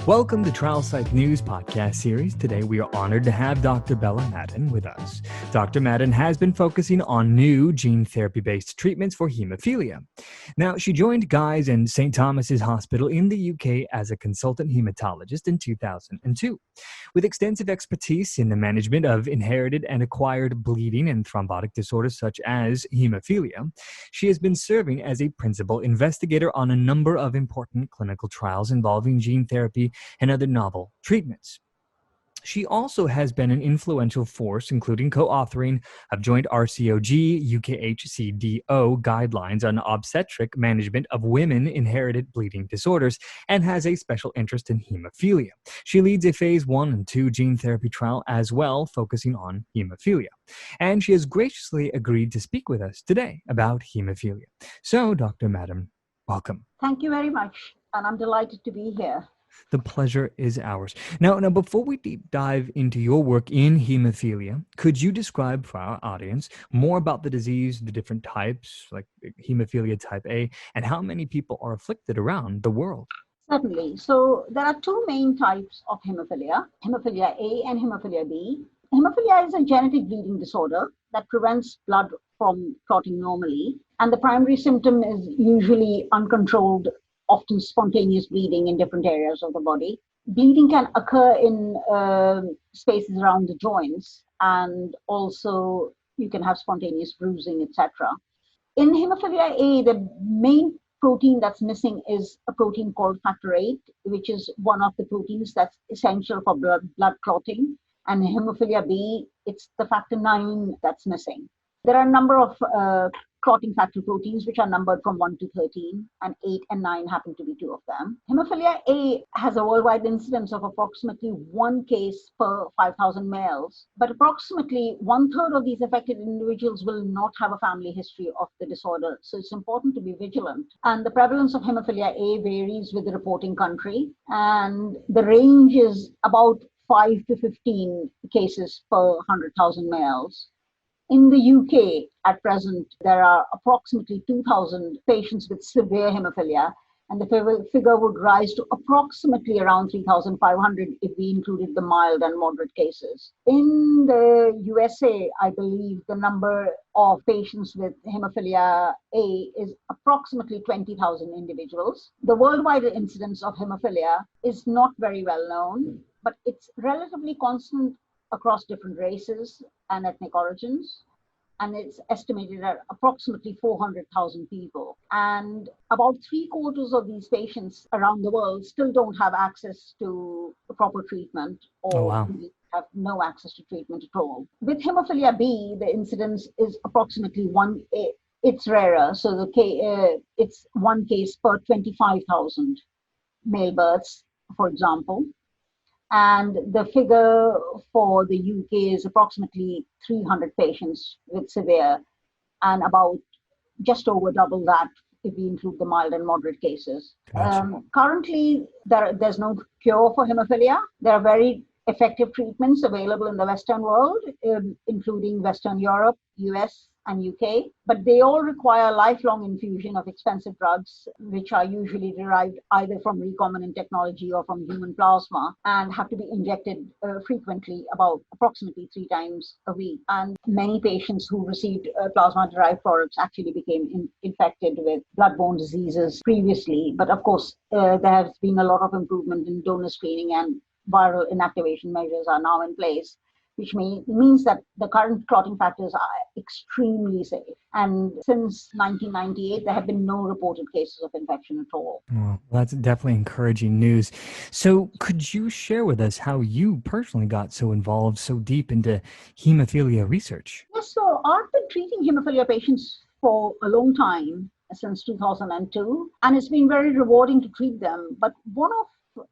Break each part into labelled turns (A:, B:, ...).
A: Welcome to TrialSite News podcast series. Today we are honored to have Dr. Bella Madan with us. Dr. Madan has been focusing on new gene therapy-based treatments for hemophilia. Now, she joined Guy's and St. Thomas's Hospital in the UK as a consultant hematologist in 2002. With extensive expertise in the management of inherited and acquired bleeding and thrombotic disorders such as hemophilia, she has been serving as a principal investigator on a number of important clinical trials involving gene therapy and other novel treatments. She also has been an influential force, including co-authoring of joint RCOG, UKHCDO guidelines on obstetric management of women inherited bleeding disorders, and has a special interest in hemophilia. She leads a phase 1 and 2 gene therapy trial as well, focusing on hemophilia. And she has graciously agreed to speak with us today about hemophilia. So, Dr. Madan, welcome.
B: Thank you very much, and I'm delighted to be here.
A: The pleasure is ours. Now, before we deep dive into your work in hemophilia, could you describe for our audience more about the disease, the different types, like hemophilia type A, and how many people are afflicted around the world?
B: Certainly. So there are two main types of hemophilia, hemophilia A and hemophilia B. Hemophilia is a genetic bleeding disorder that prevents blood from clotting normally, and the primary symptom is usually uncontrolled, often spontaneous bleeding in different areas of the body. Bleeding can occur in spaces around the joints, and also you can have spontaneous bruising, etc. In hemophilia A, the main protein that's missing is a protein called factor VIII, which is one of the proteins that's essential for blood clotting. And hemophilia B, it's the factor IX that's missing. There are a number of clotting factor proteins which are numbered from 1 to 13, and 8 and 9 happen to be two of them. Hemophilia A has a worldwide incidence of approximately 1 case per 5,000 males, but approximately 1/3 of these affected individuals will not have a family history of the disorder. So it's important to be vigilant. And the prevalence of hemophilia A varies with the reporting country, and the range is about 5 to 15 cases per 100,000 males. In the UK, at present, there are approximately 2,000 patients with severe hemophilia, and the figure would rise to approximately around 3,500 if we included the mild and moderate cases. In the USA, I believe the number of patients with hemophilia A is approximately 20,000 individuals. The worldwide incidence of hemophilia is not very well known, but it's relatively constant across different races and ethnic origins, and it's estimated at approximately 400,000 people. And about 3/4 of these patients around the world still don't have access to proper treatment, or have no access to treatment at all. With hemophilia B, the incidence is approximately 1. It's rarer, so it's 1 case per 25,000 male births, for example. And the figure for the UK is approximately 300 patients with severe, and about just over double that if we include the mild and moderate cases.
A: Gotcha.
B: Currently, there's no cure for hemophilia. There are very effective treatments available in the Western world, including Western Europe, US, and UK, but they all require lifelong infusion of expensive drugs, which are usually derived either from recombinant technology or from human plasma, and have to be injected frequently, about approximately 3 times a week. And many patients who received plasma-derived products actually became infected with bloodborne diseases previously. But of course, there has been a lot of improvement in donor screening, and viral inactivation measures are now in place, which means that the current clotting factors are extremely safe. And since 1998, there have been no reported cases of infection at all.
A: Well, that's definitely encouraging news. So could you share with us how you personally got so involved, so deep into hemophilia research?
B: Yes, so I've been treating hemophilia patients for a long time, since 2002, and it's been very rewarding to treat them. But one of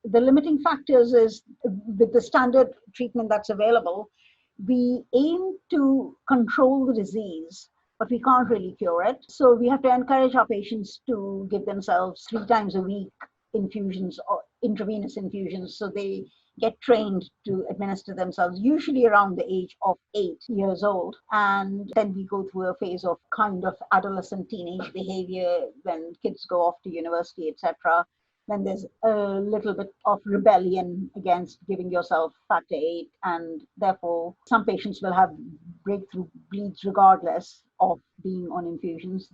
B: the limiting factors is, with the standard treatment that's available, we aim to control the disease, but we can't really cure it. So we have to encourage our patients to give themselves 3 times a week infusions or intravenous infusions, so they get trained to administer themselves, usually around the age of 8 years old. And then we go through a phase of kind of adolescent teenage behavior when kids go off to university, etc., when there's a little bit of rebellion against giving yourself factor VIII, and therefore some patients will have breakthrough bleeds regardless of being on infusions.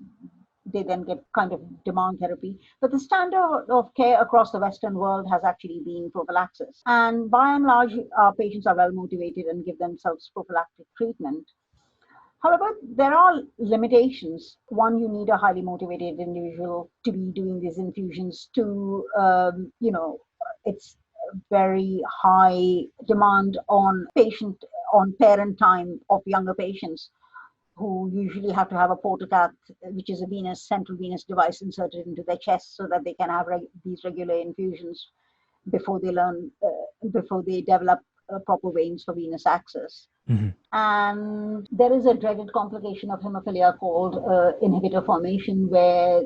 B: They then get kind of demand therapy. But the standard of care across the Western world has actually been prophylaxis. And by and large, our patients are well motivated and give themselves prophylactic treatment. However, there are limitations. One, you need a highly motivated individual to be doing these infusions. Two, it's very high demand on parent time of younger patients, who usually have to have a portocath, which is a central venous device inserted into their chest so that they can have these regular infusions before they develop proper veins for venous access.
A: Mm-hmm.
B: And there is a dreaded complication of hemophilia called inhibitor formation, where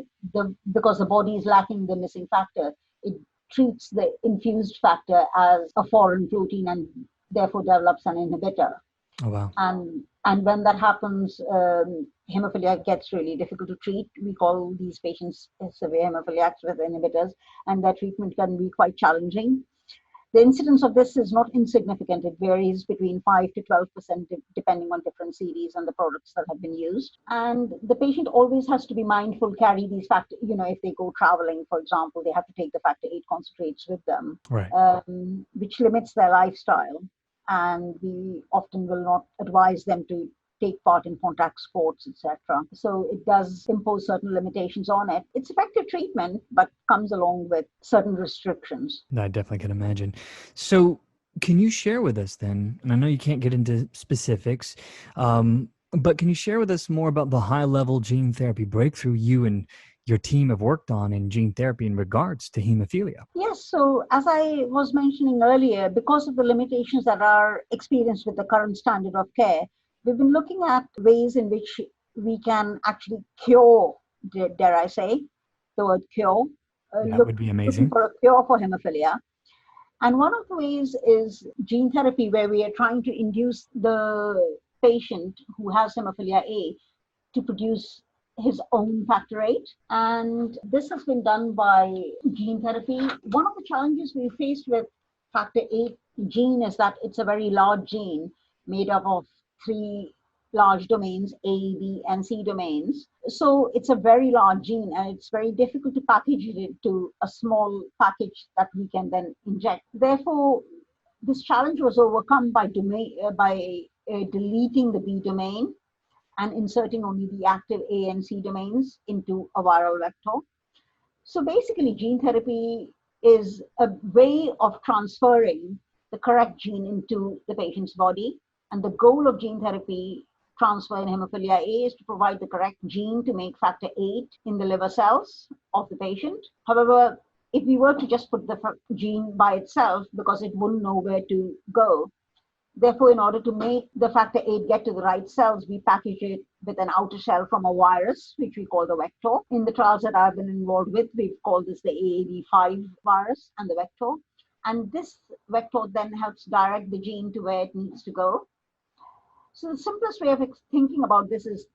B: because the body is lacking the missing factor, it treats the infused factor as a foreign protein and therefore develops an inhibitor.
A: Oh, wow.
B: And when that happens, hemophilia gets really difficult to treat. We call these patients severe hemophiliacs with inhibitors, and their treatment can be quite challenging. The incidence of this is not insignificant. It varies between 5 to 12%, depending on different series and the products that have been used. And the patient always has to be mindful, carry these factors. If they go traveling, for example, they have to take the factor VIII concentrates with them,
A: Right.
B: Which limits their lifestyle. And we often will not advise them to take part in contact sports, etc. So it does impose certain limitations on it. It's effective treatment, but comes along with certain restrictions.
A: I definitely can imagine. So can you share with us then, and I know you can't get into specifics, but can you share with us more about the high-level gene therapy breakthrough you and your team have worked on in gene therapy in regards to hemophilia?
B: Yes, so as I was mentioning earlier, because of the limitations that are experienced with the current standard of care, we've been looking at ways in which we can actually cure, dare I say, the word cure.
A: That would be amazing.
B: Looking for a cure for hemophilia. And one of the ways is gene therapy, where we are trying to induce the patient who has hemophilia A to produce his own factor VIII. And this has been done by gene therapy. One of the challenges we faced with factor VIII gene is that it's a very large gene made up of 3 large domains, A, B, and C domains. So it's a very large gene, and it's very difficult to package it into a small package that we can then inject. Therefore, this challenge was overcome by deleting the B domain and inserting only the active A and C domains into a viral vector. So basically, gene therapy is a way of transferring the correct gene into the patient's body. And the goal of gene therapy transfer in hemophilia A is to provide the correct gene to make factor VIII in the liver cells of the patient. However, if we were to just put the gene by itself, because it wouldn't know where to go, therefore, in order to make the factor VIII get to the right cells, we package it with an outer shell from a virus, which we call the vector. In the trials that I've been involved with, we've called this the AAV5 virus and the vector. And this vector then helps direct the gene to where it needs to go. So the simplest way of thinking about this is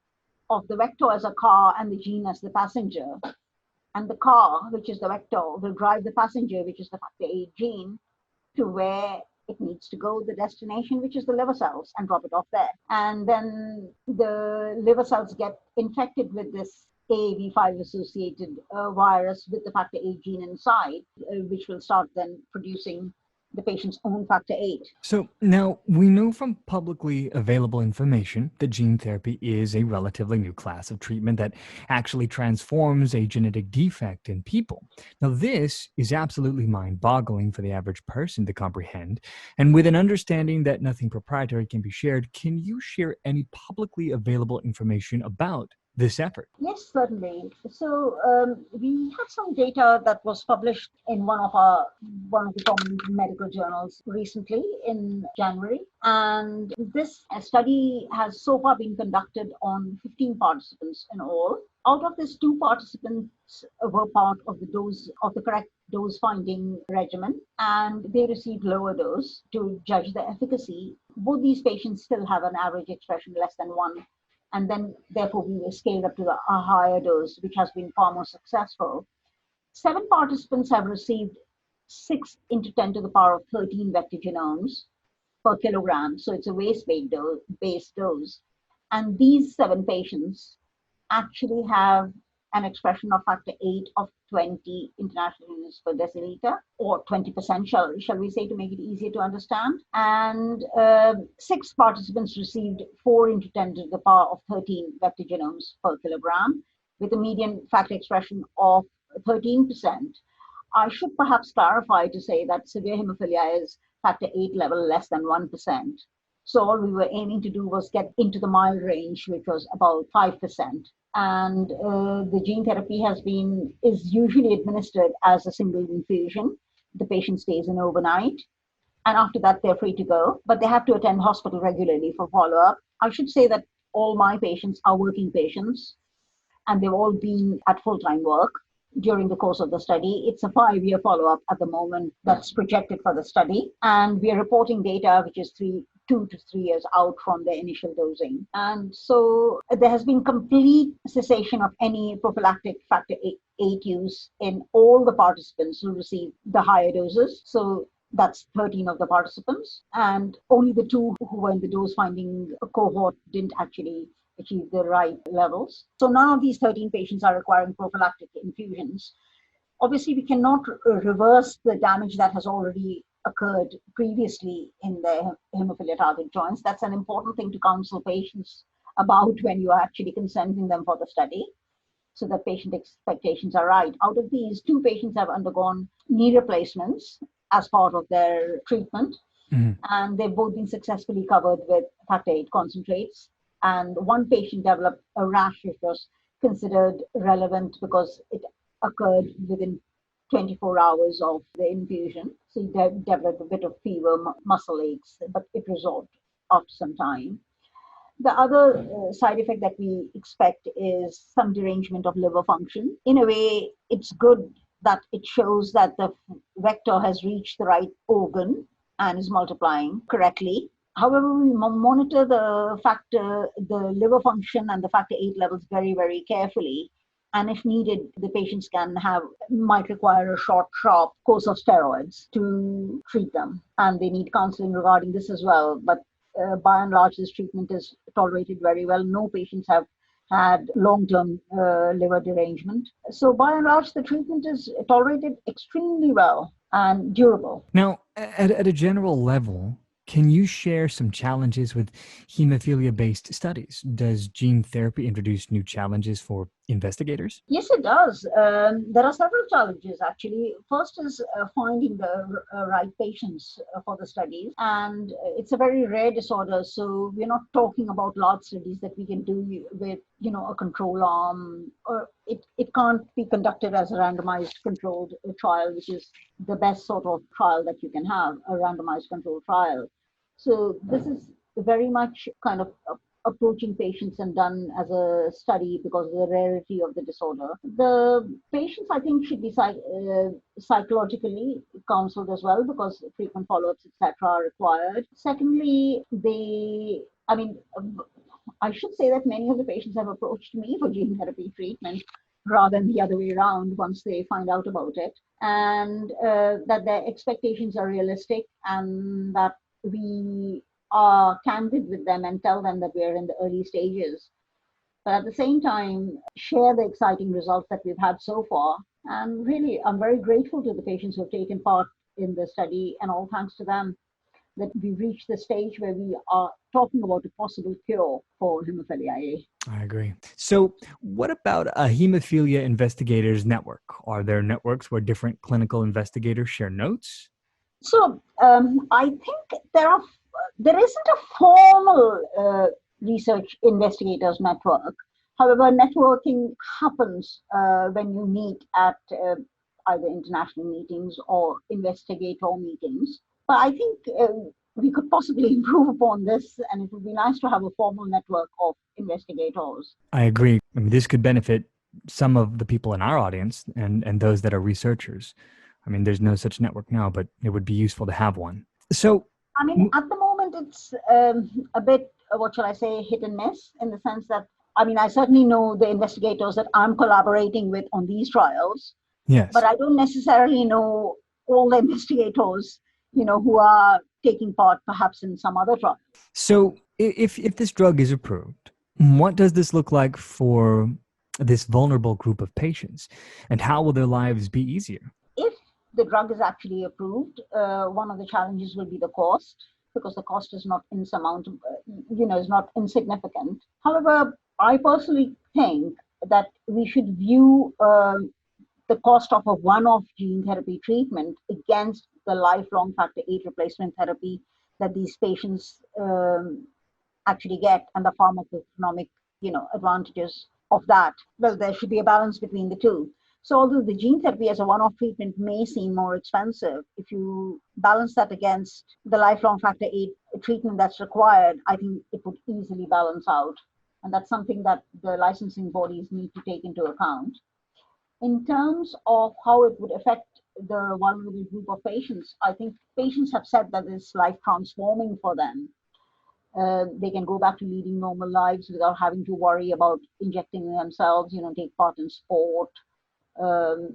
B: of the vector as a car and the gene as the passenger. And the car, which is the vector, will drive the passenger, which is the factor VIII gene, to where it needs to go, the destination, which is the liver cells, and drop it off there. And then the liver cells get infected with this AAV5 associated virus with the factor VIII gene inside, which will start then producing the patient's own factor VIII.
A: So now we know from publicly available information that gene therapy is a relatively new class of treatment that actually transforms a genetic defect in people. Now, this is absolutely mind-boggling for the average person to comprehend. And with an understanding that nothing proprietary can be shared, can you share any publicly available information about this effort?
B: Yes, certainly. So we had some data that was published in one of the prominent medical journals recently in January, and this study has so far been conducted on 15 participants in all. Out of this, 2 participants were part of the correct dose finding regimen, and they received lower dose to judge the efficacy. Both these patients still have an average expression less than 1. And then, therefore, we were scaled up to a higher dose, which has been far more successful. 7 participants have received 6 into 10 to the power of 13 vector genomes per kilogram. So it's a waste-based dose. And these 7 patients actually have an expression of factor 8 of 20 international units per deciliter, or 20%, shall we say, to make it easier to understand. And 6 participants received 4 into 10 to the power of 13 vector genomes per kilogram, with a median factor expression of 13%. I should perhaps clarify to say that severe hemophilia is factor 8 level less than 1%. So all we were aiming to do was get into the mild range, which was about 5%. And the gene therapy is usually administered as a single infusion. The patient stays in overnight, and after that they're free to go, but they have to attend hospital regularly for follow-up. I should say that all my patients are working patients, and they've all been at full-time work during the course of the study. It's a 5-year follow-up at the moment that's projected for the study, and we are reporting data which is 2 to 3 years out from the initial dosing. And so there has been complete cessation of any prophylactic factor 8 use in all the participants who received the higher doses. So that's 13 of the participants, and only the 2 who were in the dose finding cohort didn't actually achieve the right levels. So none of these 13 patients are requiring prophylactic infusions. Obviously, we cannot reverse the damage that has already occurred previously in the hemophilia target joints. That's an important thing to counsel patients about when you are actually consenting them for the study, so that patient expectations are right. Out of these, 2 patients have undergone knee replacements as part of their treatment, and they've both been successfully covered with factor 8 concentrates. And 1 patient developed a rash which was considered relevant because it occurred within 24 hours of the infusion. So he developed a bit of fever, muscle aches, but it resolved after some time. The other side effect that we expect is some derangement of liver function. In a way, it's good that it shows that the vector has reached the right organ and is multiplying correctly. However, we monitor the liver function and the factor 8 levels very, very carefully. And if needed, the patients might require a short, sharp course of steroids to treat them. And they need counseling regarding this as well. But by and large, this treatment is tolerated very well. No patients have had long-term liver derangement. So by and large, the treatment is tolerated extremely well and durable.
A: Now, at a general level, can you share some challenges with hemophilia-based studies? Does gene therapy introduce new challenges for investigators?
B: Yes, it does. There are several challenges, actually. First is finding the right patients for the studies. And it's a very rare disorder, so we're not talking about large studies that we can do with, a control arm. Or it can't be conducted as a randomized controlled trial, which is the best sort of trial that you can have, a randomized controlled trial. So this is very much kind of approaching patients and done as a study because of the rarity of the disorder. The patients, I think, should be psychologically counseled as well because frequent follow-ups, etc., are required. Secondly, I should say that many of the patients have approached me for gene therapy treatment rather than the other way around once they find out about it, and that their expectations are realistic and that we are candid with them and tell them that we are in the early stages. But at the same time, share the exciting results that we've had so far. And really, I'm very grateful to the patients who have taken part in the study, and all thanks to them that we've reached the stage where we are talking about a possible cure for hemophilia A.
A: I agree. So what about a hemophilia investigators network? Are there networks where different clinical investigators share notes?
B: So I think there isn't a formal research investigators network. However, networking happens when you meet at either international meetings or investigator meetings. But I think we could possibly improve upon this, and it would be nice to have a formal network of investigators.
A: I agree. This could benefit some of the people in our audience and those that are researchers. There's no such network now, but it would be useful to have one. So,
B: at the moment, it's a bit, what shall I say, hit and miss, in the sense that, I certainly know the investigators that I'm collaborating with on these trials,
A: Yes.
B: But I don't necessarily know all the investigators, who are taking part perhaps in some other trial.
A: So if this drug is approved, what does this look like for this vulnerable group of patients, and how will their lives be easier?
B: If the drug is actually approved, one of the challenges will be the cost, because the cost is not insurmountable, is not insignificant. However, I personally think that we should view the cost of a one-off gene therapy treatment against the lifelong factor VIII replacement therapy that these patients actually get, and the pharmacoeconomic, advantages of that. Well, there should be a balance between the two. So although the gene therapy as a one-off treatment may seem more expensive, if you balance that against the lifelong factor VIII treatment that's required, I think it would easily balance out. And that's something that the licensing bodies need to take into account. In terms of how it would affect the vulnerable group of patients, I think patients have said that it's life transforming for them. They can go back to leading normal lives without having to worry about injecting themselves, take part in sport um,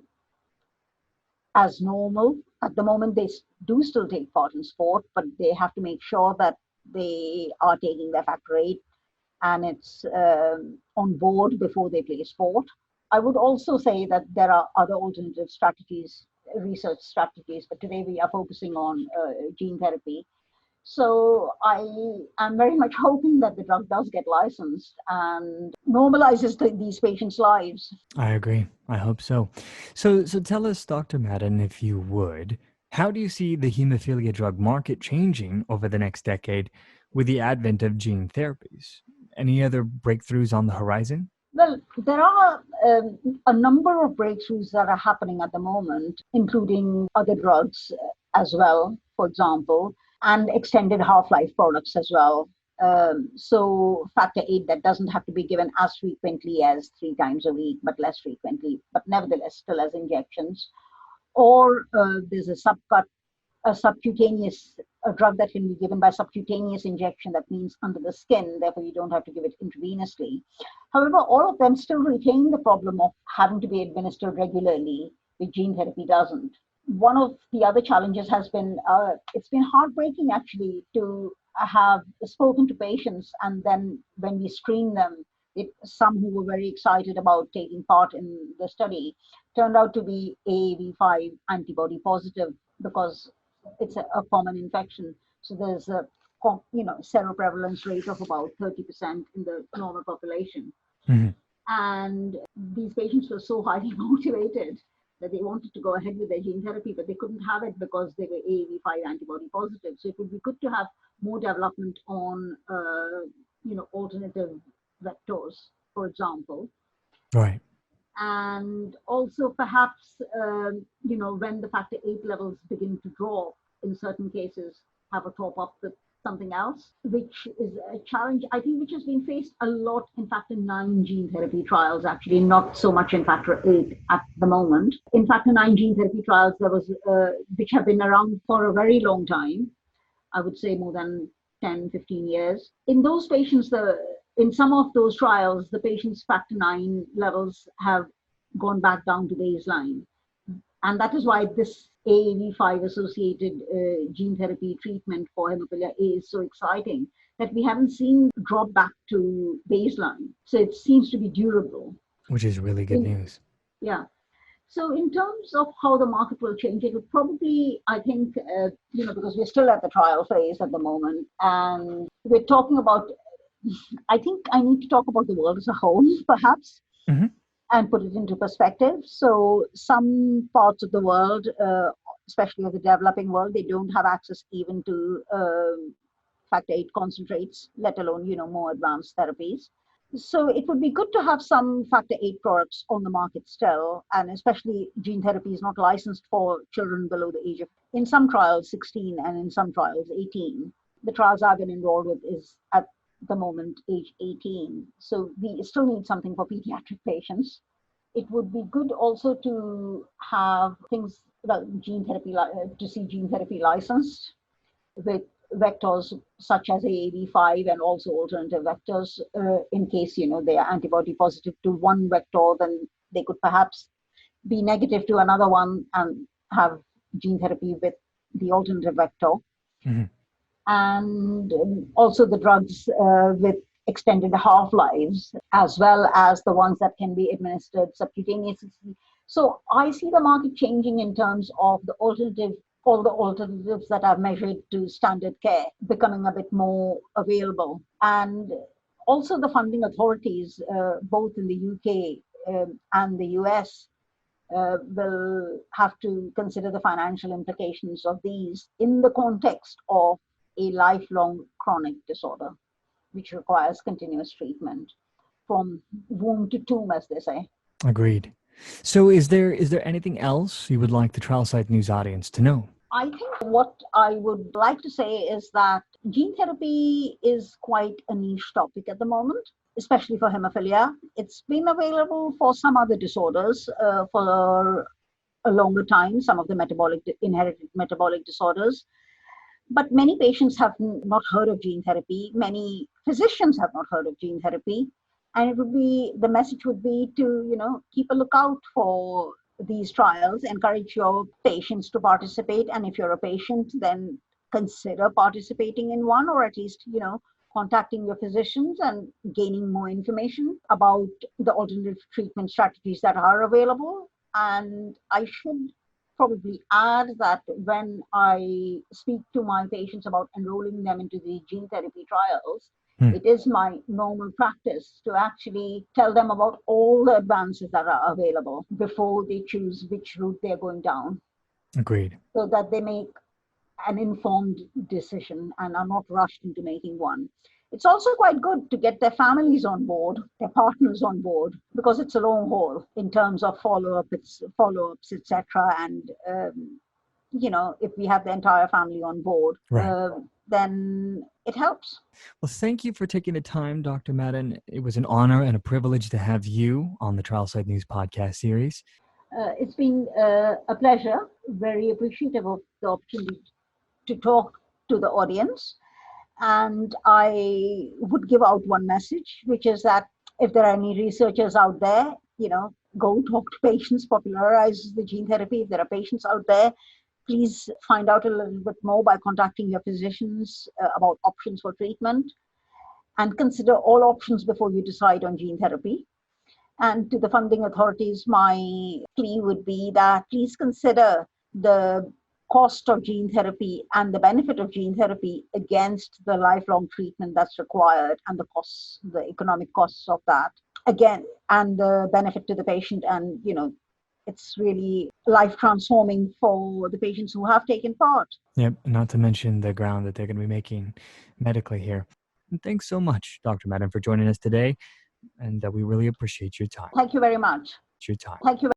B: as normal. At the moment, they do still take part in sport, but they have to make sure that they are taking their factor VIII and it's on board before they play sport. I would also say that there are other alternative strategies, research strategies, but today we are focusing on gene therapy. So I am very much hoping that the drug does get licensed and normalizes these patients' lives.
A: I agree. I hope so. So tell us, Dr. Madan, if you would, how do you see the hemophilia drug market changing over the next decade with the advent of gene therapies? Any other breakthroughs on the horizon?
B: Well, there are a number of breakthroughs that are happening at the moment, including other drugs as well, for example, and extended half-life products as well. So factor VIII that doesn't have to be given as frequently as 3 times a week, but less frequently, but nevertheless still as injections. Or there's a subcutaneous a drug that can be given by subcutaneous injection, that means under the skin, therefore you don't have to give it intravenously. However, all of them still retain the problem of having to be administered regularly, which gene therapy doesn't. One of the other challenges has been, it's been heartbreaking actually to have spoken to patients, and then when we screen them, some who were very excited about taking part in the study turned out to be AAV5 antibody positive, because it's a common infection. So there's a seroprevalence rate of about 30% in the normal population.
A: Mhm.
B: And these patients were so highly motivated that they wanted to go ahead with their gene therapy, but they couldn't have it because they were AAV5 antibody positive. So it would be good to have more development on, alternative vectors, for example.
A: Right.
B: And also perhaps, when the factor VIII levels begin to drop, in certain cases, have a top up with something else, which is a challenge, I think, which has been faced a lot in factor IX gene therapy trials, actually, not so much in factor VIII at the moment. In factor IX gene therapy trials, which have been around for a very long time, I would say more than 10, 15 years. In those patients, in some of those trials, the patient's factor IX levels have gone back down to baseline. And that is why this AAV5 associated gene therapy treatment for hemophilia A is so exciting, that we haven't seen drop back to baseline. So it seems to be durable.
A: Which is really good news.
B: Yeah. So in terms of how the market will change, it would probably, I think, because we're still at the trial phase at the moment, and we're talking about, I think I need to talk about the world as a whole, perhaps,
A: Hmm.
B: and put it into perspective. So some parts of the world, especially of the developing world, they don't have access even to factor VIII concentrates, let alone, more advanced therapies. So it would be good to have some factor VIII products on the market still, and especially gene therapy is not licensed for children below the age of, in some trials, 16, and in some trials, 18. The trials I've been enrolled with is at the moment age 18. So we still need something for pediatric patients. It would be good also to have things like gene therapy, to see gene therapy licensed with vectors such as AAV5 and also alternative vectors, in case they are antibody positive to one vector, then they could perhaps be negative to another one and have gene therapy with the alternative vector.
A: Mm-hmm.
B: And also the drugs with extended half-lives, as well as the ones that can be administered subcutaneously. So I see the market changing in terms of all the alternatives that are measured to standard care becoming a bit more available. And also the funding authorities, both in the UK and the US, will have to consider the financial implications of these in the context of a lifelong chronic disorder, which requires continuous treatment from womb to tomb, as they say.
A: Agreed. So is there anything else you would like the TrialSite News audience to know?
B: I think what I would like to say is that gene therapy is quite a niche topic at the moment, especially for hemophilia. It's been available for some other disorders for a longer time, some of the inherited metabolic disorders. But many patients have not heard of gene therapy. Many physicians have not heard of gene therapy. And the message would be to, keep a lookout for these trials, encourage your patients to participate. And if you're a patient, then consider participating in one, or at least, contacting your physicians and gaining more information about the alternative treatment strategies that are available. And I should probably add that when I speak to my patients about enrolling them into the gene therapy trials, it is my normal practice to actually tell them about all the advances that are available before they choose which route they're going down.
A: Agreed.
B: So that they make an informed decision and are not rushed into making one. It's also quite good to get their families on board, their partners on board, because it's a long haul in terms of follow-ups, etc. And, if we have the entire family on board,
A: right,
B: then it helps.
A: Well, thank you for taking the time, Dr. Madan. It was an honor and a privilege to have you on the TrialSite News podcast series.
B: It's been a pleasure, very appreciative of the opportunity to talk to the audience. And I would give out one message, which is that if there are any researchers out there, go talk to patients, popularize the gene therapy. If there are patients out there, please find out a little bit more by contacting your physicians about options for treatment, and consider all options before you decide on gene therapy. And to the funding authorities, my plea would be that please consider the cost of gene therapy and the benefit of gene therapy against the lifelong treatment that's required, and the economic costs of that, again, and the benefit to the patient. And, it's really life transforming for the patients who have taken part.
A: Yep, not to mention the ground that they're going to be making medically here. And thanks so much, Dr. Madan, for joining us today. And we really appreciate your time.
B: Thank you very much.
A: Your time.
B: Thank you.